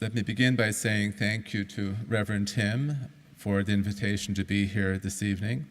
Let me begin by saying thank you to Reverend Tim for the invitation to be here this evening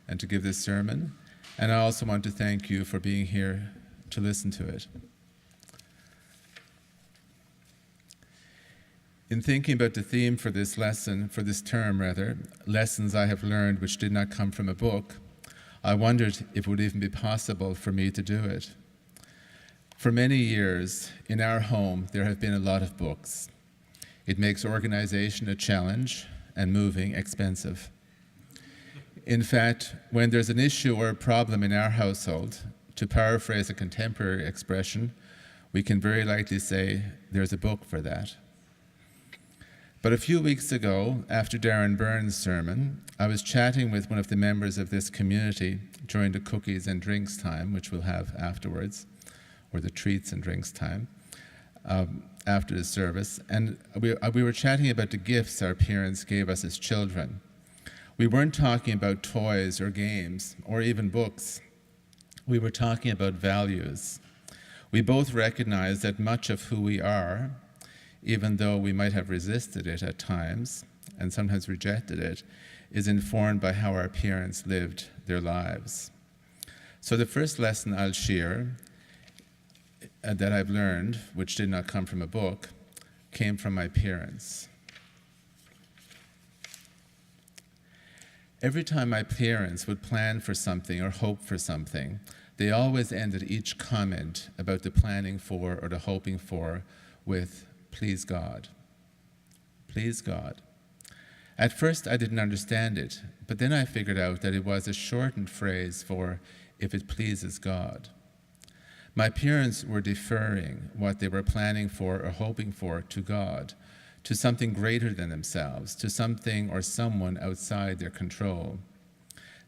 and to give this sermon. And I also want to thank you for being here to listen to it. In thinking about the theme for this lesson, for this term rather, lessons I have learned which did not come from a book, I wondered if it would even be possible for me to do it. For many years, in our home, there have been a lot of books. It makes organization a challenge and moving expensive. In fact, when there's an issue or a problem in our household, to paraphrase a contemporary expression, we can very likely say, there's a book for that. But a few weeks ago, after Darren Byrne's sermon, I was chatting with one of the members of this community during the cookies and drinks time, which we'll have afterwards, or the treats and drinks time, after the service, and we were chatting about the gifts our parents gave us as children. We weren't talking about toys or games or even books. We were talking about values. We both recognized that much of who we are, even though we might have resisted it at times and sometimes rejected it, is informed by how our parents lived their lives. So the first lesson I'll share that I've learned, which did not come from a book, came from my parents. Every time my parents would plan for something or hope for something, they always ended each comment about the planning for or the hoping for with, "Please God." Please God. At first I didn't understand it, but then I figured out that it was a shortened phrase for, "if it pleases God." My parents were deferring what they were planning for or hoping for to God, to something greater than themselves, to something or someone outside their control.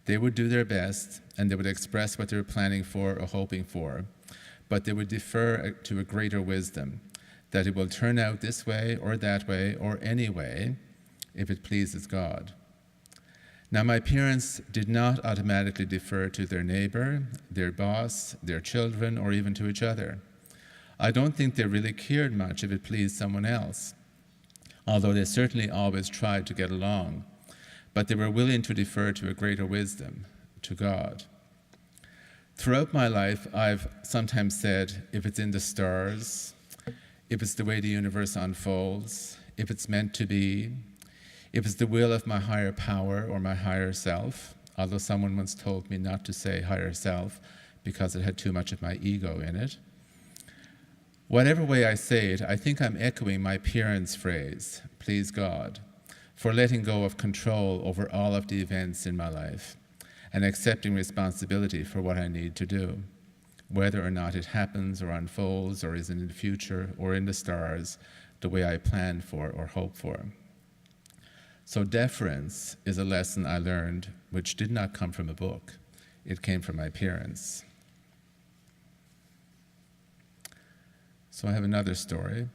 They would do their best, and they would express what they were planning for or hoping for, but they would defer to a greater wisdom, that it will turn out this way or that way or any way, if it pleases God. Now, my parents did not automatically defer to their neighbor, their boss, their children, or even to each other. I don't think they really cared much if it pleased someone else, although they certainly always tried to get along, but they were willing to defer to a greater wisdom, to God. Throughout my life, I've sometimes said, if it's in the stars, if it's the way the universe unfolds, if it's meant to be, if it's the will of my higher power or my higher self, although someone once told me not to say higher self because it had too much of my ego in it. Whatever way I say it, I think I'm echoing my parents' phrase, "Please God," for letting go of control over all of the events in my life and accepting responsibility for what I need to do, whether or not it happens or unfolds or is in the future or in the stars the way I plan for or hope for. So deference is a lesson I learned which did not come from a book. It came from my parents. So I have another story.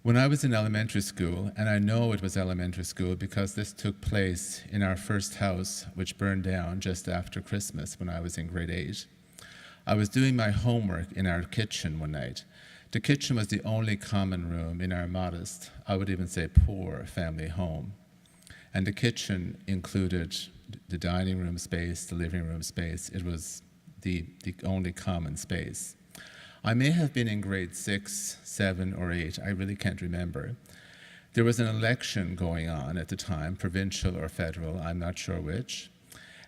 When I was in elementary school, and I know it was elementary school because this took place in our first house, which burned down just after Christmas when I was in grade 8, I was doing my homework in our kitchen one night. The kitchen was the only common room in our modest, I would even say poor, family home. And the kitchen included the dining room space, the living room space. It was the only common space. I may have been in grade 6, 7, or 8. I really can't remember. There was an election going on at the time, provincial or federal, I'm not sure which.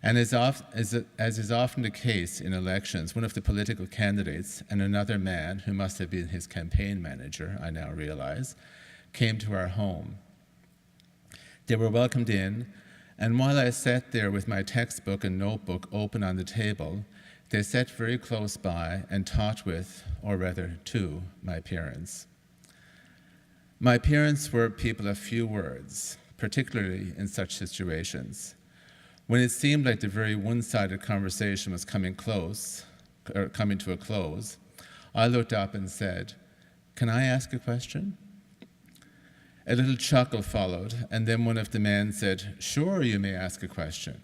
And as is often the case in elections, one of the political candidates and another man, who must have been his campaign manager, I now realize, came to our home. They were welcomed in, and while I sat there with my textbook and notebook open on the table, they sat very close by and talked with, or rather to, my parents. My parents were people of few words, particularly in such situations. When it seemed like the very one-sided conversation was coming to a close, I looked up and said, "Can I ask a question?" A little chuckle followed, and then one of the men said, "Sure, you may ask a question."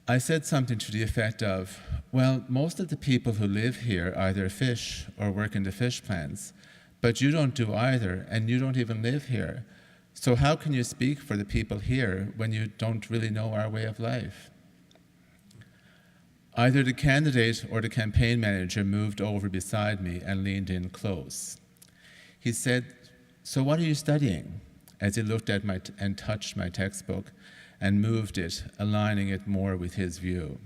I said something to the effect of, "Well, most of the people who live here either fish or work in the fish plants, But you don't do either, and you don't even live here. So how can you speak for the people here when you don't really know our way of life? Either the candidate or the campaign manager moved over beside me and leaned in close. He said, "So what are you studying?" as he looked at and touched my textbook and moved it, aligning it more with his view.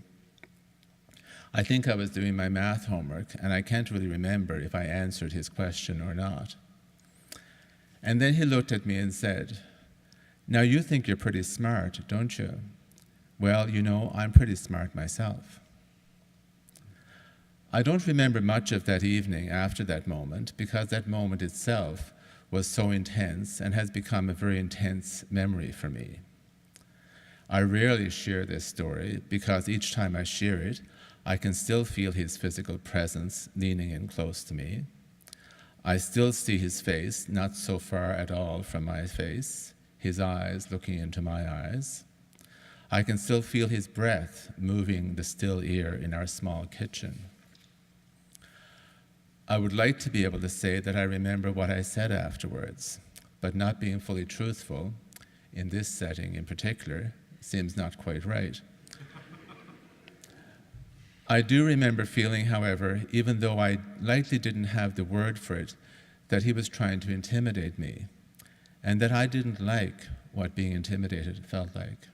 I think I was doing my math homework, and I can't really remember if I answered his question or not. And then he looked at me and said, "Now you think you're pretty smart, don't you? Well, you know, I'm pretty smart myself." I don't remember much of that evening after that moment, because that moment itself was so intense and has become a very intense memory for me. I rarely share this story because each time I share it, I can still feel his physical presence leaning in close to me. I still see his face, not so far at all from my face, his eyes looking into my eyes. I can still feel his breath moving the still air in our small kitchen. I would like to be able to say that I remember what I said afterwards, but not being fully truthful, in this setting in particular, seems not quite right. I do remember feeling, however, even though I likely didn't have the word for it, that he was trying to intimidate me, and that I didn't like what being intimidated felt like.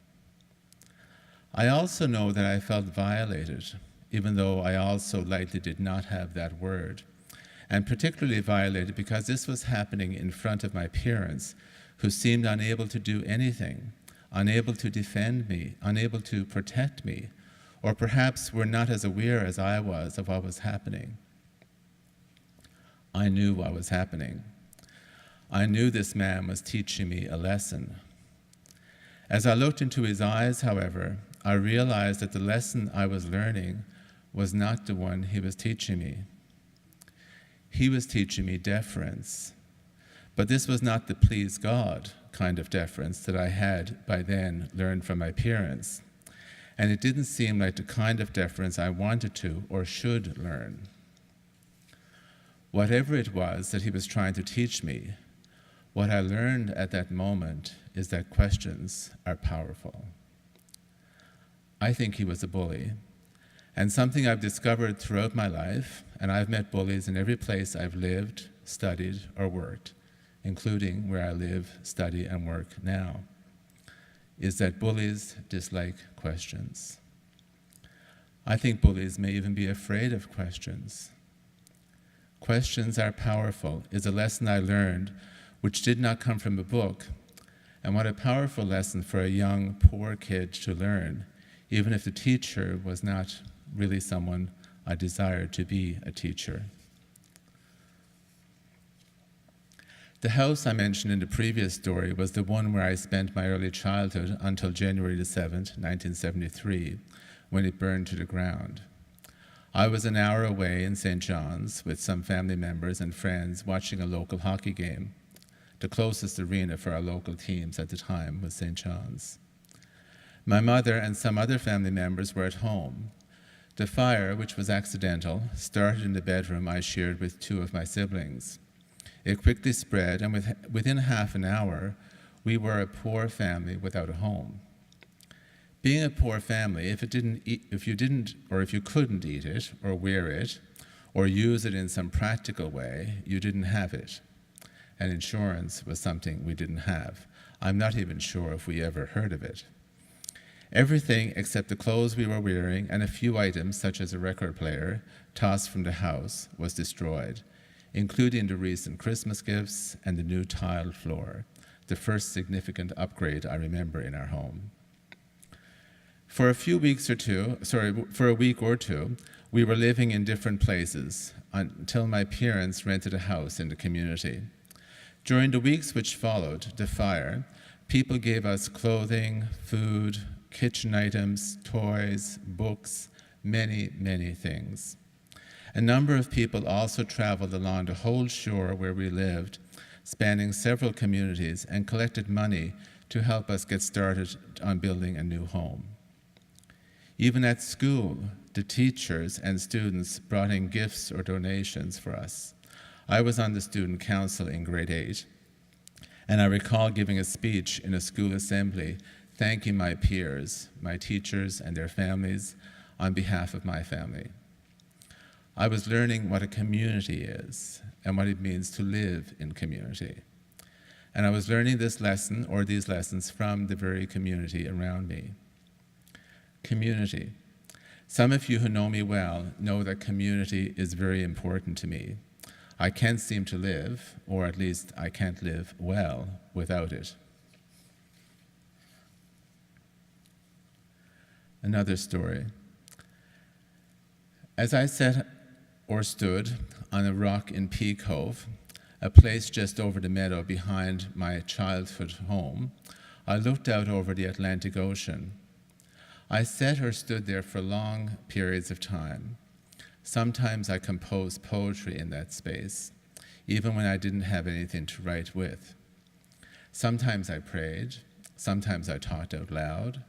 I also know that I felt violated, even though I also likely did not have that word, and particularly violated because this was happening in front of my parents, who seemed unable to do anything, unable to defend me, unable to protect me, or perhaps were not as aware as I was of what was happening. I knew what was happening. I knew this man was teaching me a lesson. As I looked into his eyes, however, I realized that the lesson I was learning was not the one he was teaching me. He was teaching me deference, but this was not the please God kind of deference that I had by then learned from my parents, and it didn't seem like the kind of deference I wanted to or should learn. Whatever it was that he was trying to teach me, what I learned at that moment is that questions are powerful. I think he was a bully, and something I've discovered throughout my life, and I've met bullies in every place I've lived, studied, or worked, including where I live, study, and work now, is that bullies dislike questions. I think bullies may even be afraid of questions. Questions are powerful is a lesson I learned which did not come from a book, and what a powerful lesson for a young, poor kid to learn, even if the teacher was not really someone I desired to be a teacher. The house I mentioned in the previous story was the one where I spent my early childhood until January the 7th, 1973, when it burned to the ground. I was an hour away in St. John's with some family members and friends watching a local hockey game. The closest arena for our local teams at the time was St. John's. My mother and some other family members were at home. The fire, which was accidental, started in the bedroom I shared with two of my siblings. It quickly spread, and within half an hour, we were a poor family without a home. Being a poor family, if you couldn't eat it, or wear it, or use it in some practical way, you didn't have it. And insurance was something we didn't have. I'm not even sure if we ever heard of it. Everything except the clothes we were wearing and a few items, such as a record player, tossed from the house, was destroyed, including the recent Christmas gifts and the new tiled floor, the first significant upgrade I remember in our home. For a week or two, we were living in different places until my parents rented a house in the community. During the weeks which followed the fire, people gave us clothing, food, kitchen items, toys, books, many, many things. A number of people also traveled along the whole shore where we lived, spanning several communities, and collected money to help us get started on building a new home. Even at school, the teachers and students brought in gifts or donations for us. I was on the student council in grade 8, and I recall giving a speech in a school assembly thanking my peers, my teachers and their families, on behalf of my family. I was learning what a community is and what it means to live in community. And I was learning this lesson, or these lessons, from the very community around me. Community. Some of you who know me well know that community is very important to me. I can't seem to live, or at least I can't live well, without it. Another story. As I sat or stood on a rock in Pea Cove, a place just over the meadow behind my childhood home, I looked out over the Atlantic Ocean. I sat or stood there for long periods of time. Sometimes I composed poetry in that space, even when I didn't have anything to write with. Sometimes I prayed, sometimes I talked out loud.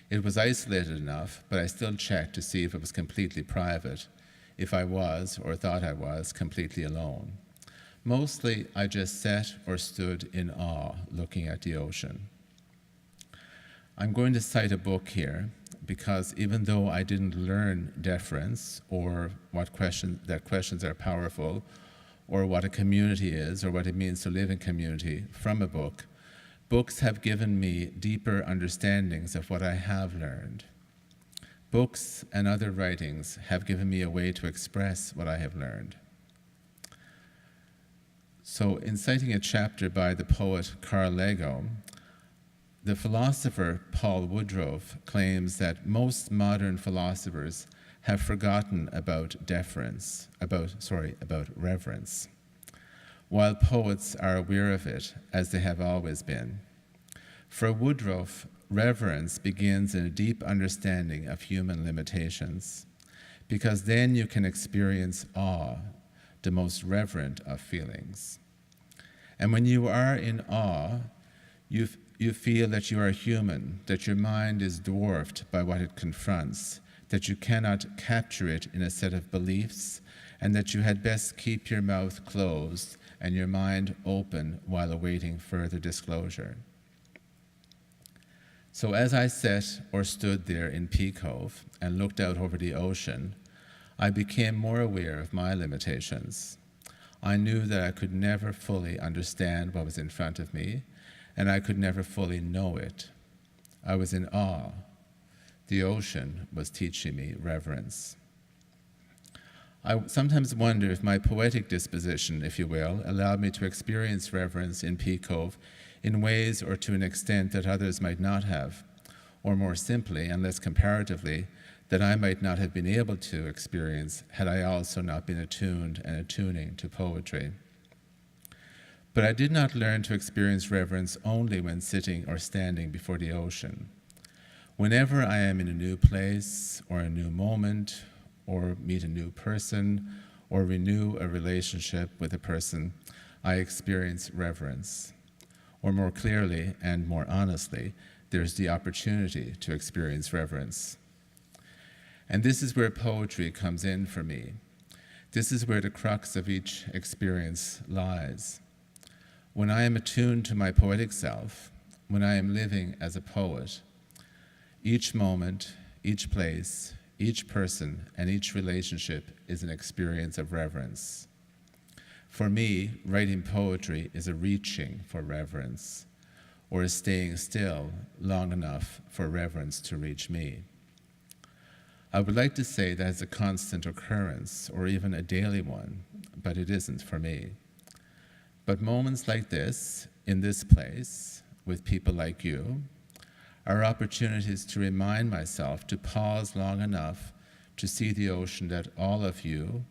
It was isolated enough, but I still checked to see if it was completely private, if I was, or thought I was, completely alone. Mostly, I just sat or stood in awe, looking at the ocean. I'm going to cite a book here, because even though I didn't learn deference, or that questions are powerful, or what a community is, or what it means to live in community from a book, books have given me deeper understandings of what I have learned. Books and other writings have given me a way to express what I have learned. So, in citing a chapter by the poet Carl Lego, the philosopher Paul Woodrow claims that most modern philosophers have forgotten about reverence, while poets are aware of it, as they have always been. For Woodrow, reverence begins in a deep understanding of human limitations, because then you can experience awe, the most reverent of feelings. And when you are in awe, you feel that you are human, that your mind is dwarfed by what it confronts, that you cannot capture it in a set of beliefs, and that you had best keep your mouth closed and your mind open while awaiting further disclosure. So as I sat or stood there in Pea Cove and looked out over the ocean, I became more aware of my limitations. I knew that I could never fully understand what was in front of me, and I could never fully know it. I was in awe. The ocean was teaching me reverence. I sometimes wonder if my poetic disposition, if you will, allowed me to experience reverence in Pea Cove in ways or to an extent that others might not have, or more simply and less comparatively, that I might not have been able to experience had I also not been attuned and attuning to poetry. But I did not learn to experience reverence only when sitting or standing before the ocean. Whenever I am in a new place or a new moment, or meet a new person, or renew a relationship with a person, I experience reverence. Or more clearly and more honestly, there's the opportunity to experience reverence. And this is where poetry comes in for me. This is where the crux of each experience lies. When I am attuned to my poetic self, when I am living as a poet, each moment, each place, each person, and each relationship is an experience of reverence. For me, writing poetry is a reaching for reverence, or a staying still long enough for reverence to reach me. I would like to say that it's a constant occurrence, or even a daily one, but it isn't for me. But moments like this, in this place, with people like you, are opportunities to remind myself to pause long enough to see the ocean that all of you,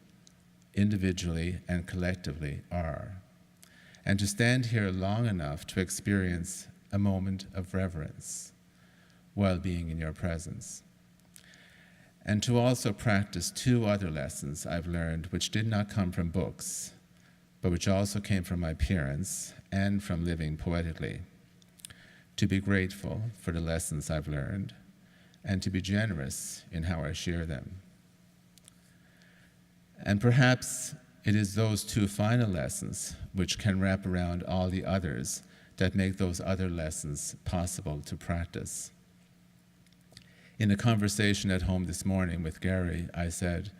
individually and collectively, are, and to stand here long enough to experience a moment of reverence while being in your presence. And to also practice two other lessons I've learned which did not come from books, but which also came from my parents and from living poetically. To be grateful for the lessons I've learned, and to be generous in how I share them. And perhaps it is those two final lessons which can wrap around all the others that make those other lessons possible to practice. In a conversation at home this morning with Gary, I said,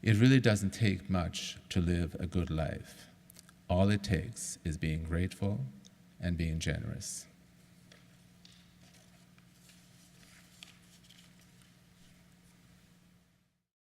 it really doesn't take much to live a good life. All it takes is being grateful and being generous.